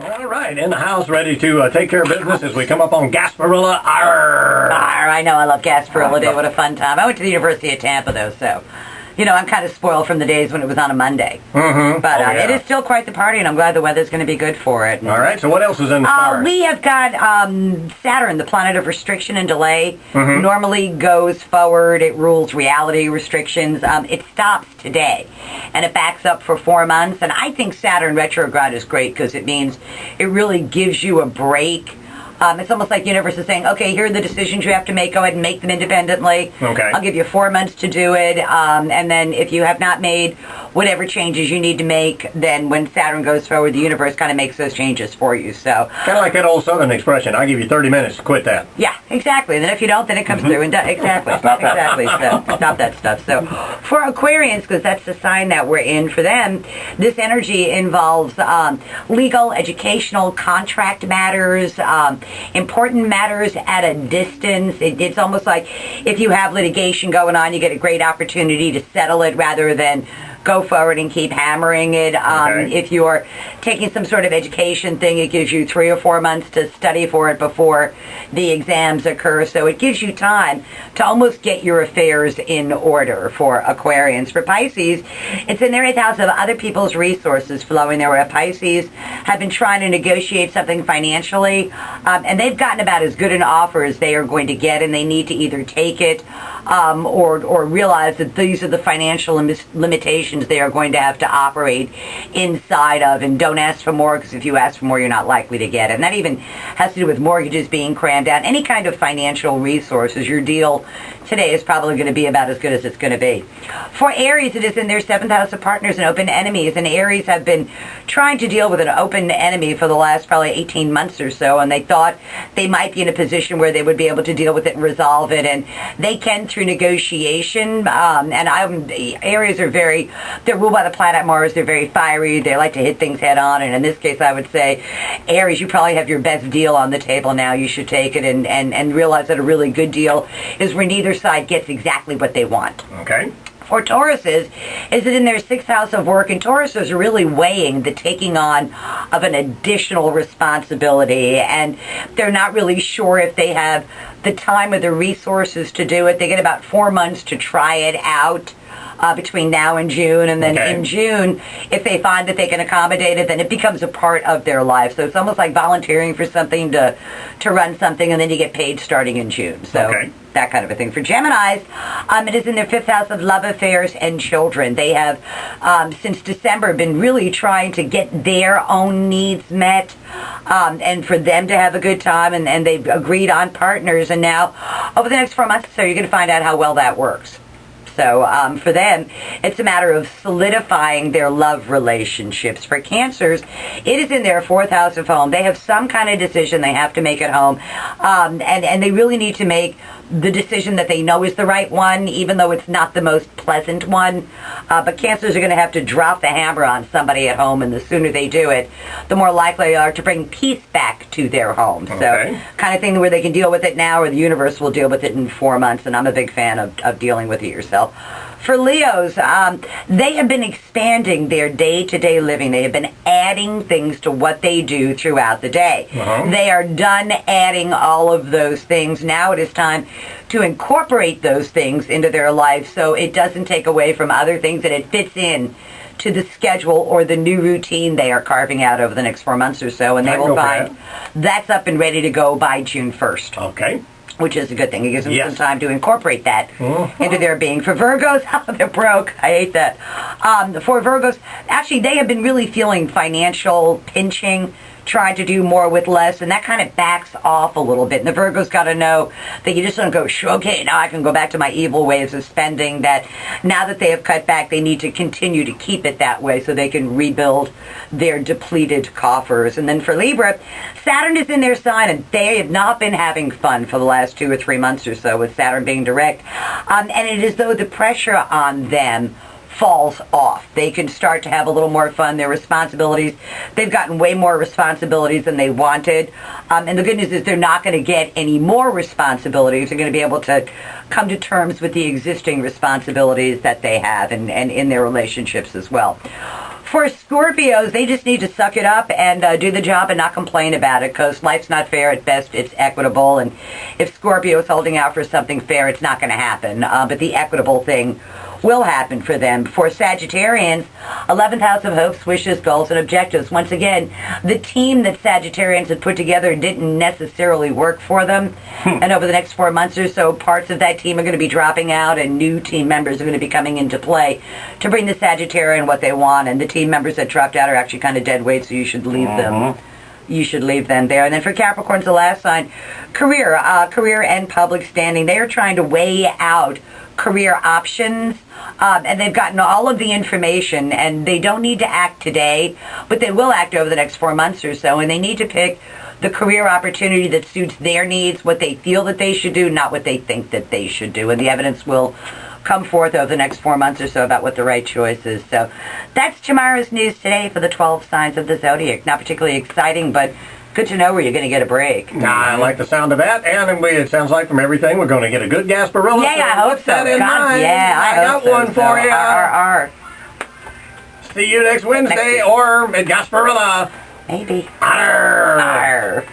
All right, in the house, ready to take care of business as we come up on Gasparilla. Arr! Arr, I know I love Gasparilla Day. What a fun time. I went to the University of Tampa, though, so... I'm kind of spoiled from the days when it was on a Monday. Mm-hmm. But it is still quite the party, and I'm glad the weather's going to be good for it. All right, so what else is in the stars? We have got Saturn, the planet of restriction and delay. Normally goes forward. It rules reality restrictions. It stops today, and it backs up for 4 months. And I think Saturn retrograde is great because it means it really gives you a break. It's almost like the universe is saying, okay, here are the decisions you have to make. Go ahead and make them independently. Okay. I'll give you 4 months to do it. And then if you have not made whatever changes you need to make, then when Saturn goes forward, the universe kind of makes those changes for you. So kind of like that old Southern expression, I'll give you 30 minutes to quit that. Yeah, exactly. And then if you don't, then it comes through and does. Exactly. Stop that. Exactly. So stop that stuff. So for Aquarians, because that's the sign that we're in, for them, this energy involves legal, educational, contract matters, important matters at a distance. It's almost like if you have litigation going on, you get a great opportunity to settle it rather than go forward and keep hammering it. If you're taking some sort of education thing, it gives you 3 or 4 months to study for it before the exams occur. So it gives you time to almost get your affairs in order for Aquarians. For Pisces, it's in their 8th house of other people's resources flowing there, where Pisces have been trying to negotiate something financially, and they've gotten about as good an offer as they are going to get, and they need to either take it or realize that these are the financial limitations they are going to have to operate inside of, and don't ask for more, because if you ask for more, you're not likely to get it. And that even has to do with mortgages being crammed down. Any kind of financial resources, your deal today is probably going to be about as good as it's going to be. For Aries, it is in their 7th house of partners and open enemies, and Aries have been trying to deal with an open enemy for the last probably 18 months or so, and they thought they might be in a position where they would be able to deal with it and resolve it, and they can through negotiation. Aries are they're ruled by the planet Mars. They're very fiery. They like to hit things head on, and in this case, I would say, Aries, you probably have your best deal on the table now. You should take it and realize that a really good deal is where neither side gets exactly what they want. Okay. For Tauruses, is it in their 6th house of work, and Tauruses are really weighing the taking on of an additional responsibility, and they're not really sure if they have the time or the resources to do it. They get about 4 months to try it out. Between now and June, and then in June, if they find that they can accommodate it, then it becomes a part of their life. So it's almost like volunteering for something to run something, and then you get paid starting in June. So that kind of a thing. For Geminis, it is in their 5th house of love affairs and children. They have, since December, been really trying to get their own needs met, and for them to have a good time, and they've agreed on partners, and now, over the next 4 months or so, you're going to find out how well that works. So for them, it's a matter of solidifying their love relationships. For Cancers, it is in their 4th house of home. They have some kind of decision they have to make at home, and they really need to make the decision that they know is the right one, even though it's not the most pleasant one. But Cancers are going to have to drop the hammer on somebody at home, and the sooner they do it, the more likely they are to bring peace back to their home. So kind of thing where they can deal with it now, or the universe will deal with it in 4 months, and I'm a big fan of dealing with it yourself. For Leos, they have been expanding their day-to-day living. They have been adding things to what they do throughout the day. They are done adding all of those things. Now it is time to incorporate those things into their life so it doesn't take away from other things, and it fits in to the schedule or the new routine they are carving out over the next 4 months or so, and they will find that's up and ready to go by June 1st. Okay. Which is a good thing. It gives them some time to incorporate that into their being. For Virgos, they're broke. I hate that. For Virgos, actually, they have been really feeling financial pinching, trying to do more with less, and that kind of backs off a little bit. And the Virgos got to know that you just don't go, okay, now I can go back to my evil ways of spending, that now that they have cut back, they need to continue to keep it that way so they can rebuild their depleted coffers. And then for Libra, Saturn is in their sign, and they have not been having fun for the last 2 or 3 months or so with Saturn being direct. And it is though the pressure on them falls off. They can start to have a little more fun. Their responsibilities, they've gotten way more responsibilities than they wanted. And the good news is they're not going to get any more responsibilities. They're going to be able to come to terms with the existing responsibilities that they have and in their relationships as well. For Scorpios, they just need to suck it up and do the job and not complain about it, because life's not fair. At best, it's equitable. And if Scorpio is holding out for something fair, it's not going to happen. But the equitable thing will happen for them. For Sagittarians, 11th house of hopes, wishes, goals, and objectives. Once again, the team that Sagittarians had put together didn't necessarily work for them. And over the next 4 months or so, parts of that team are going to be dropping out and new team members are going to be coming into play to bring the Sagittarian what they want. And the team members that dropped out are actually kind of dead weight, so you should leave them. You should leave them there. And then for Capricorns, the last sign, career and public standing. They are trying to weigh out career options, and they've gotten all of the information, and they don't need to act today, but they will act over the next 4 months or so, and they need to pick the career opportunity that suits their needs, what they feel that they should do, not what they think that they should do. And the evidence will come forth over the next 4 months or so about what the right choice is. So that's tomorrow's news today for the 12 signs of the zodiac. Not particularly exciting, but good to know where you're going to get a break. I like the sound of that, and it sounds like from everything we're going to get a good Gasparilla. Yeah, I hope so. That in mind. Yeah, I got one for you. See you next Wednesday, or at Gasparilla. Maybe. Arr. Arr.